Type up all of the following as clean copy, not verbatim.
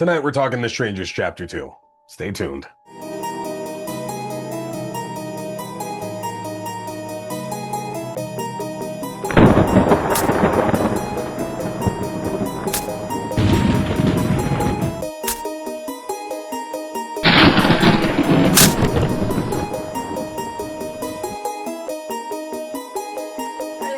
Tonight we're talking The Strangers Chapter 2. Stay tuned.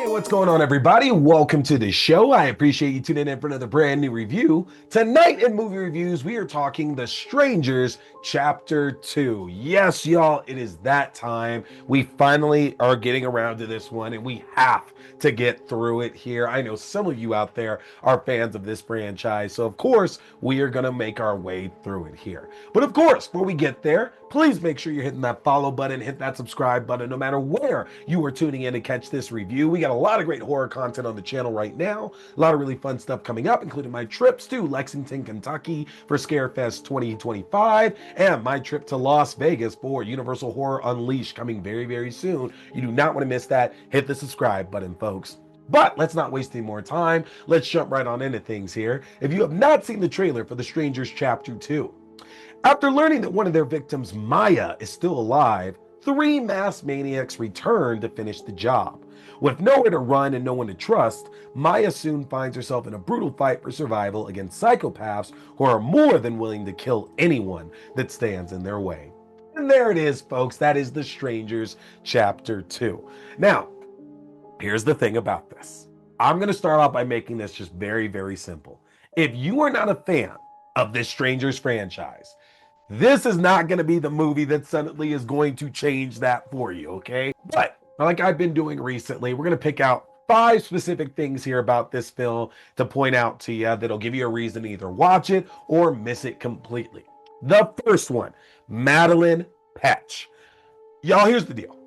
What's going on, everybody? Welcome to the show. I appreciate you tuning in for another brand new review. Tonight in movie reviews, we are talking The Strangers Chapter 2. Yes, y'all, it is that time. We finally are getting around to this one, and we have to get through it here. I know some of you out there are fans of this franchise, so of course, we are going to make our way through it here. But of course, before we get there, please make sure you're hitting that follow button, hit that subscribe button, no matter where you are tuning in to catch this review. We got a lot of great horror content on the channel right now. A lot of really fun stuff coming up, including my trips to Lexington, Kentucky for Scarefest 2025, and my trip to Las Vegas for Universal Horror Unleashed coming very, very soon. You do not want to miss that. Hit the subscribe button, folks. But let's not waste any more time. Let's jump right on into things here. If you have not seen the trailer for The Strangers Chapter 2, after learning that one of their victims, Maya, is still alive, three masked maniacs return to finish the job. With nowhere to run and no one to trust, Maya soon finds herself in a brutal fight for survival against psychopaths who are more than willing to kill anyone that stands in their way. And there it is, folks. That is The Strangers Chapter 2. Now, here's the thing about this. I'm going to start off by making this just very, very simple. If you are not a fan of this Strangers franchise, this is not going to be the movie that suddenly is going to change that for you, okay? But like I've been doing recently, we're going to pick out 5 specific things here about this film to point out to you that'll give you a reason to either watch it or miss it completely. The first one, Madeline Petch. Y'all, here's the deal.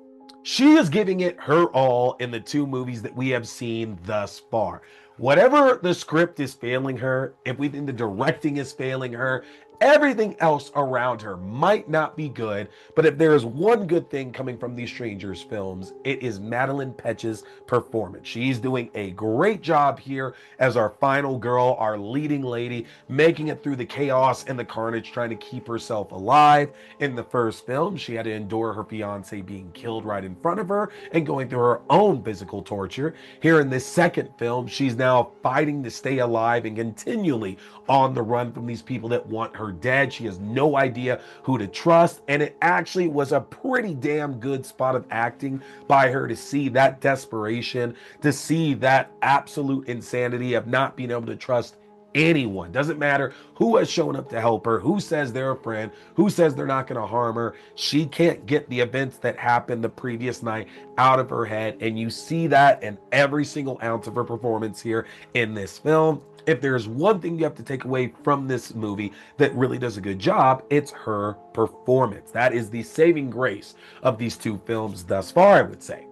She is giving it her all in the 2 movies that we have seen thus far. Whatever the script is failing her, if we think the directing is failing her, everything else around her might not be good, but if there is one good thing coming from these Strangers films, it is Madeline Petch's performance. She's doing a great job here as our final girl, our leading lady, making it through the chaos and the carnage, trying to keep herself alive. In the first film, she had to endure her fiance being killed right in front of her and going through her own physical torture. Here in this second film, she's now fighting to stay alive and continually on the run from these people that want her dead. She has no idea who to trust, and it actually was a pretty damn good spot of acting by her to see that desperation, to see that absolute insanity of not being able to trust anyone. Doesn't matter who has shown up to help her, who says they're a friend, who says they're not going to harm her. She can't get the events that happened the previous night out of her head, and you see that in every single ounce of her performance here in this film. If there's one thing you have to take away from this movie that really does a good job, it's her performance. That is the saving grace of these 2 films thus far, I would say.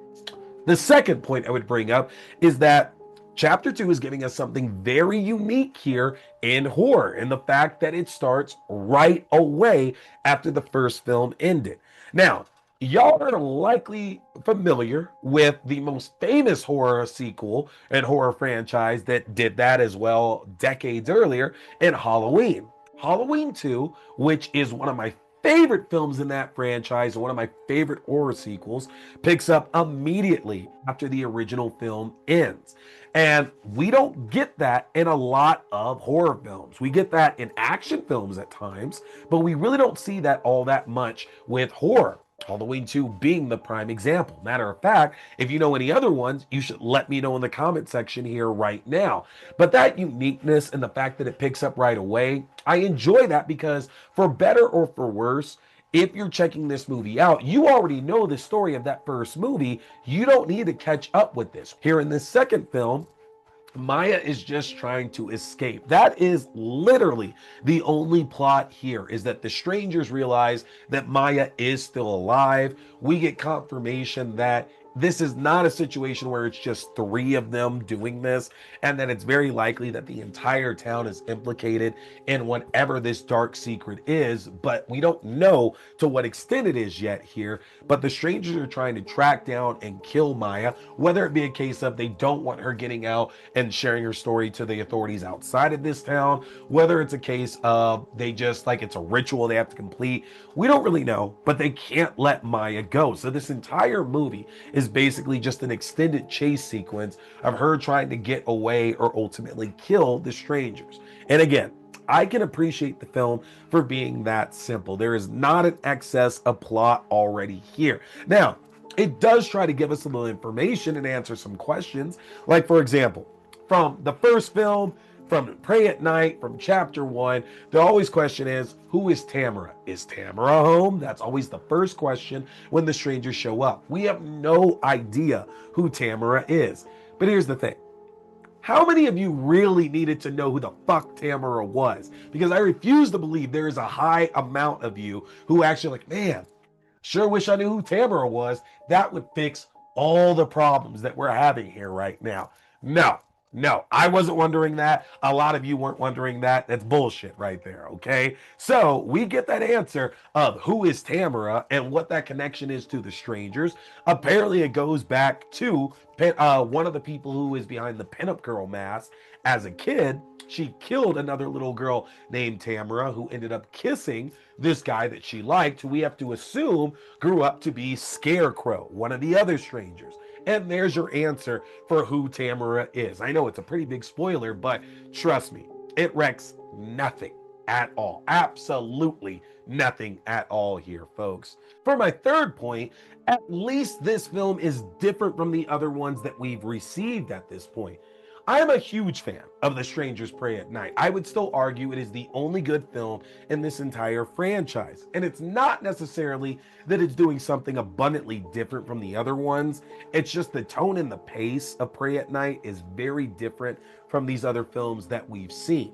The second point I would bring up is that Chapter 2 is giving us something very unique here in horror, and the fact that it starts right away after the first film ended. Now, y'all are likely familiar with the most famous horror sequel and horror franchise that did that as well decades earlier in Halloween. Halloween 2, which is one of my favorite films in that franchise and one of my favorite horror sequels, picks up immediately after the original film ends. And we don't get that in a lot of horror films. We get that in action films at times, but we really don't see that all that much with horror. Halloween 2 being the prime example. Matter of fact, if you know any other ones, you should let me know in the comment section here right now. But that uniqueness and the fact that it picks up right away, I enjoy that because for better or for worse, if you're checking this movie out, you already know the story of that first movie. You don't need to catch up with this. Here in this second film, Maya is just trying to escape. That is literally the only plot here, is that the strangers realize that Maya is still alive. We get confirmation that this is not a situation where it's just three of them doing this, and that it's very likely that the entire town is implicated in whatever this dark secret is, but we don't know to what extent it is yet here. But the strangers are trying to track down and kill Maya, whether it be a case of they don't want her getting out and sharing her story to the authorities outside of this town, whether it's a case of they just like it's a ritual they have to complete. We don't really know, but they can't let Maya go. So this entire movie is basically just an extended chase sequence of her trying to get away or ultimately kill the strangers. And again, I can appreciate the film for being that simple. There is not an excess of plot already here. Now, it does try to give us a little information and answer some questions. Like, for example, from the first film, from Pray at Night, from chapter 1, the always question is, who is Tamara? Is Tamara home? That's always the first question when the strangers show up. We have no idea who Tamara is. But here's the thing. How many of you really needed to know who the fuck Tamara was? Because I refuse to believe there is a high amount of you who actually like, man, sure wish I knew who Tamara was. That would fix all the problems that we're having here right now. No, I wasn't wondering that. A lot of you weren't wondering that. That's bullshit right there, okay? So we get that answer of who is Tamara and what that connection is to the strangers. Apparently it goes back to one of the people who is behind the pinup girl mask. As a kid, she killed another little girl named Tamara who ended up kissing this guy that she liked, who we have to assume grew up to be Scarecrow, one of the other strangers. And there's your answer for who Tamara is. I know it's a pretty big spoiler, but trust me, it wrecks nothing at all. Absolutely nothing at all here, folks. For my third point, at least this film is different from the other ones that we've received at this point. I am a huge fan of The Strangers Pray at Night. I would still argue it is the only good film in this entire franchise. And it's not necessarily that it's doing something abundantly different from the other ones. It's just the tone and the pace of Pray at Night is very different from these other films that we've seen.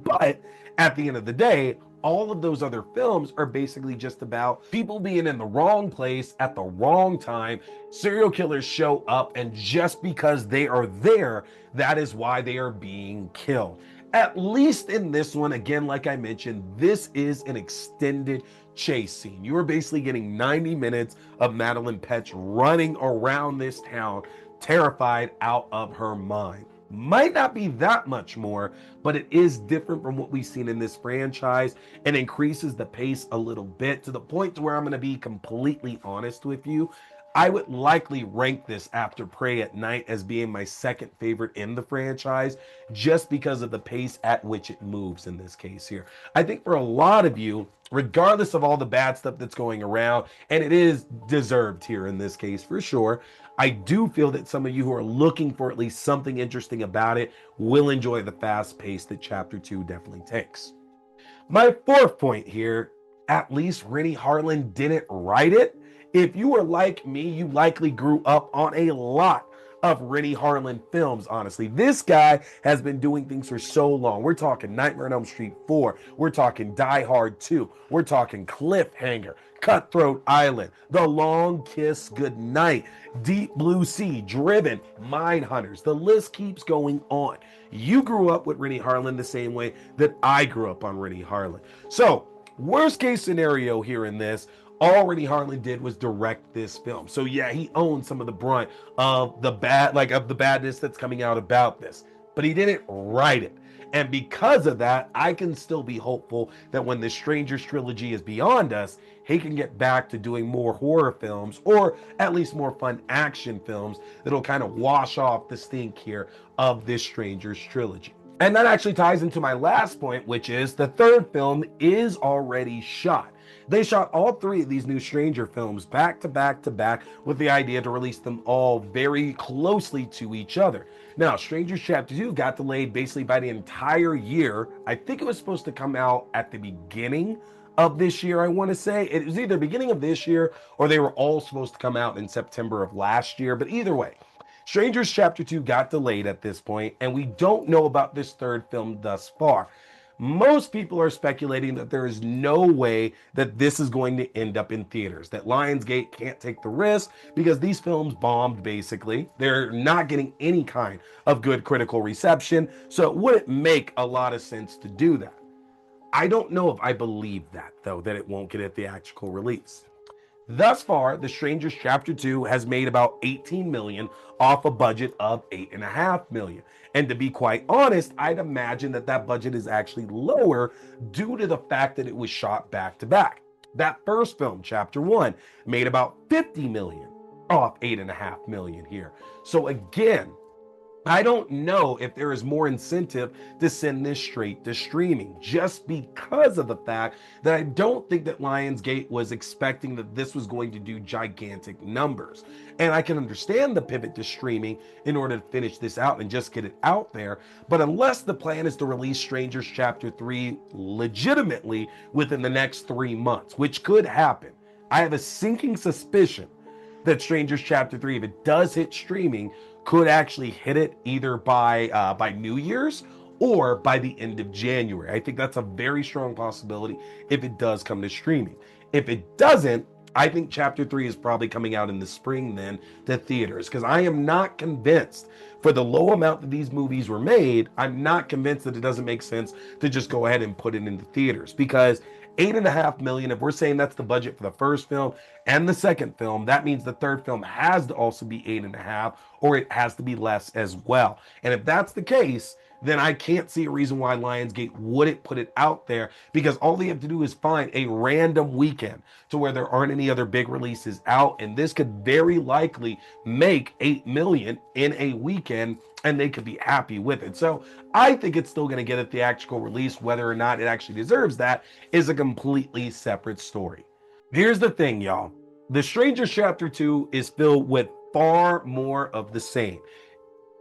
But at the end of the day, all of those other films are basically just about people being in the wrong place at the wrong time. Serial killers show up, and just because they are there, that is why they are being killed. At least in this one, again, like I mentioned, this is an extended chase scene. You are basically getting 90 minutes of Madeline Petch running around this town, terrified out of her mind. Might not be that much more, but it is different from what we've seen in this franchise and increases the pace a little bit to the point to where I'm going to be completely honest with you. I would likely rank this after Pray at Night as being my second favorite in the franchise, just because of the pace at which it moves in this case here. I think for a lot of you, regardless of all the bad stuff that's going around, and it is deserved here in this case for sure, I do feel that some of you who are looking for at least something interesting about it will enjoy the fast pace that Chapter 2 definitely takes. My fourth point here, at least Renny Harlin didn't write it. If you are like me, you likely grew up on a lot of Renny Harlin films, honestly. This guy has been doing things for so long. We're talking Nightmare on Elm Street 4. We're talking Die Hard 2. We're talking Cliffhanger, Cutthroat Island, The Long Kiss Goodnight, Deep Blue Sea, Driven, Mindhunters. The list keeps going on. You grew up with Renny Harlin the same way that I grew up on Renny Harlin. So, worst case scenario here in this, all Renny Harlin did was direct this film. So yeah, he owns some of the brunt of the badness that's coming out about this. But he didn't write it. And because of that, I can still be hopeful that when the Strangers trilogy is beyond us, he can get back to doing more horror films, or at least more fun action films that'll kind of wash off the stink here of this Strangers trilogy. And that actually ties into my last point, which is the third film is already shot. They shot all three of these new Stranger films back to back to back with the idea to release them all very closely to each other. Now, Strangers Chapter 2 got delayed basically by the entire year. I think it was supposed to come out at the beginning of this year, I want to say. It was either beginning of this year or they were all supposed to come out in September of last year. But either way, Strangers Chapter 2 got delayed at this point, and we don't know about this third film thus far. Most people are speculating that there is no way that this is going to end up in theaters, that Lionsgate can't take the risk because these films bombed basically. They're not getting any kind of good critical reception, so it wouldn't make a lot of sense to do that. I don't know if I believe that, though, that it won't get a theatrical release. Thus far, The Strangers Chapter 2 has made about 18 million off a budget of 8.5 million. And to be quite honest, I'd imagine that that budget is actually lower due to the fact that it was shot back to back. That first film, Chapter 1, made about 50 million off 8.5 million here. So again, I don't know if there is more incentive to send this straight to streaming just because of the fact that I don't think that Lionsgate was expecting that this was going to do gigantic numbers. And I can understand the pivot to streaming in order to finish this out and just get it out there. But unless the plan is to release Strangers Chapter 3 legitimately within the next 3 months, which could happen, I have a sinking suspicion that Strangers Chapter 3, if it does hit streaming, could actually hit it either by New Year's or by the end of January. I think that's a very strong possibility if it does come to streaming. If it doesn't, I think Chapter 3 is probably coming out in the spring then to theaters because I am not convinced for the low amount that these movies were made, I'm not convinced that it doesn't make sense to just go ahead and put it into theaters because 8.5 million, if we're saying that's the budget for the first film and the second film, that means the third film has to also be 8.5 or it has to be less as well. And if that's the case, then I can't see a reason why Lionsgate wouldn't put it out there because all they have to do is find a random weekend to where there aren't any other big releases out. And this could very likely make 8 million in a weekend and they could be happy with it. So I think it's still going to get a theatrical release. Whether or not it actually deserves that is a completely separate story. Here's the thing, y'all. The Strangers Chapter 2 is filled with far more of the same.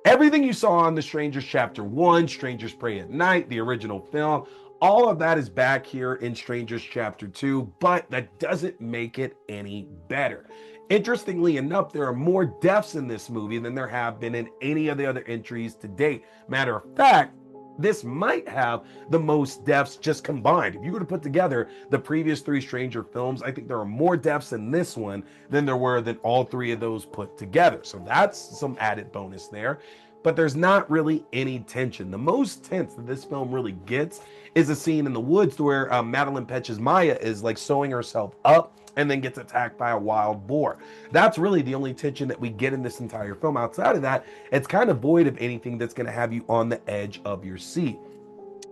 Everything you saw on The Strangers Chapter 1, Strangers Pray at Night, the original film, all of that is back here in Strangers Chapter 2, but that doesn't make it any better. Interestingly enough, there are more deaths in this movie than there have been in any of the other entries to date. Matter of fact, this might have the most deaths just combined. If you were to put together the previous three Stranger films, I think there are more deaths in this one than there were than all three of those put together. So that's some added bonus there. But there's not really any tension. The most tense that this film really gets is a scene in the woods where Madeline Petch's Maya is like sewing herself up and then gets attacked by a wild boar. That's really the only tension that we get in this entire film. Outside of that, it's kind of void of anything that's going to have you on the edge of your seat.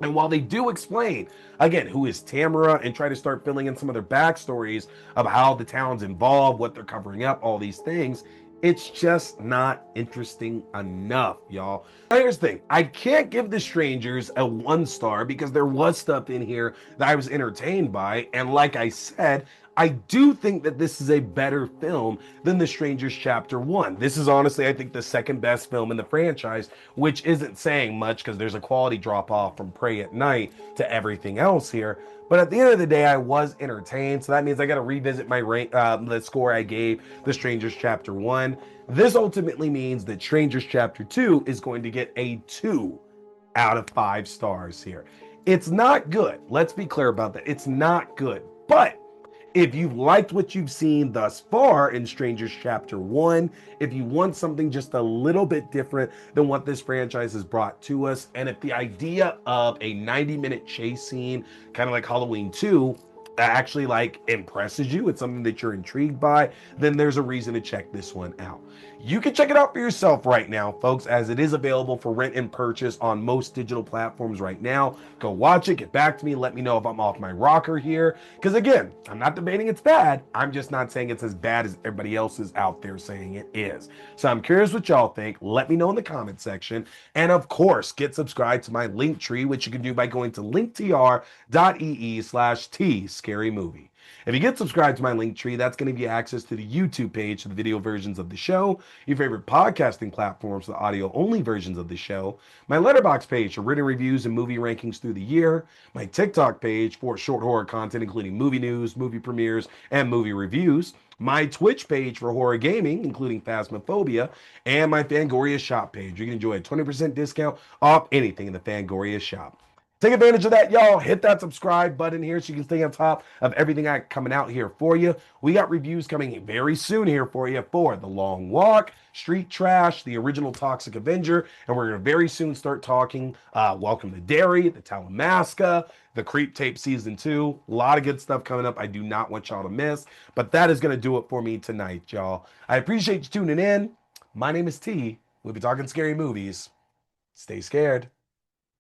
And while they do explain, again, who is Tamara and try to start filling in some of their backstories of how the town's involved, what they're covering up, all these things, it's just not interesting enough, y'all. Now, here's the thing. I can't give The Strangers a 1 star because there was stuff in here that I was entertained by. And like I said, I do think that this is a better film than The Strangers Chapter 1. This is honestly, I think, the second best film in the franchise, which isn't saying much because there's a quality drop off from Pray at Night to everything else here. But at the end of the day, I was entertained. So that means I got to revisit my the score I gave The Strangers Chapter 1. This ultimately means that Strangers Chapter 2 is going to get a 2 out of 5 stars here. It's not good. Let's be clear about that. It's not good. But if you've liked what you've seen thus far in Strangers Chapter 1, if you want something just a little bit different than what this franchise has brought to us, and if the idea of a 90-minute chase scene, kind of like Halloween 2, actually like impresses you, it's something that you're intrigued by, then there's a reason to check this one out. You can check it out for yourself right now, folks, as it is available for rent and purchase on most digital platforms right now. Go watch it, get back to me, let me know if I'm off my rocker here. Because again, I'm not debating it's bad. I'm just not saying it's as bad as everybody else is out there saying it is. So I'm curious what y'all think. Let me know in the comment section. And of course, get subscribed to my link tree, which you can do by going to linktr.ee/T Scary Movie. If you get subscribed to my link tree, that's going to give you access to the YouTube page for the video versions of the show, your favorite podcasting platforms for the audio only versions of the show, my Letterboxd page for written reviews and movie rankings through the year, my TikTok page for short horror content including movie news, movie premieres, and movie reviews, my Twitch page for horror gaming, including Phasmophobia, and my Fangoria shop page. You can enjoy a 20% discount off anything in the Fangoria shop. Take advantage of that, y'all. Hit that subscribe button here so you can stay on top of everything I coming out here for you. We got reviews coming very soon here for you for The Long Walk, Street Trash, the original Toxic Avenger, and we're going to very soon start talking Welcome to Derry, the Talamasca, the Creep Tape Season 2. A lot of good stuff coming up I do not want y'all to miss, but that is going to do it for me tonight, y'all. I appreciate you tuning in. My name is T. We'll be talking scary movies. Stay scared.